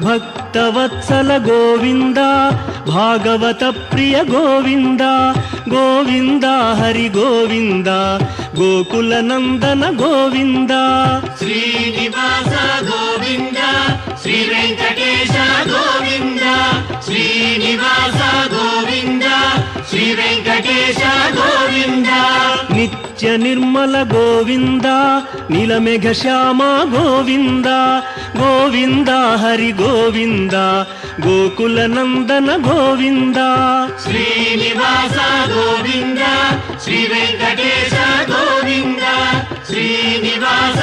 ಭಕ್ತವತ್ಸಲ ಗೋವಿಂದ ಭಾಗವತ ಪ್ರಿಯ ಗೋವಿಂದ ಗೋವಿಂದ ಹರಿ ಗೋವಿಂದ ಗೋಕುಲ ನಂದನ ಗೋವಿಂದ ಶ್ರೀನಿವಾಸ ಗೋವಿಂದ ಶ್ರೀ ವೆಂಕಟೇಶ ಗೋವಿಂದ ಶ್ರೀನಿವಾಸ ಗೋವಿಂದ ಶ್ರೀ ವೆಂಕಟೇಶ ಗೋವಿಂದ ನಿತ್ಯ ನಿರ್ಮಲ ಗೋವಿಂದ ನೀಲಮೇಘ ಶ್ಯಾಮ ಗೋವಿಂದ ಗೋವಿಂದ ಹರಿ ಗೋವಿಂದ ಗೋಕುಲ ನಂದನ ಗೋವಿಂದ ಶ್ರೀನಿವಾಸ ಗೋವಿಂದ ಶ್ರೀ ವೆಂಕಟೇಶ ಗೋವಿಂದ ಶ್ರೀನಿವಾಸ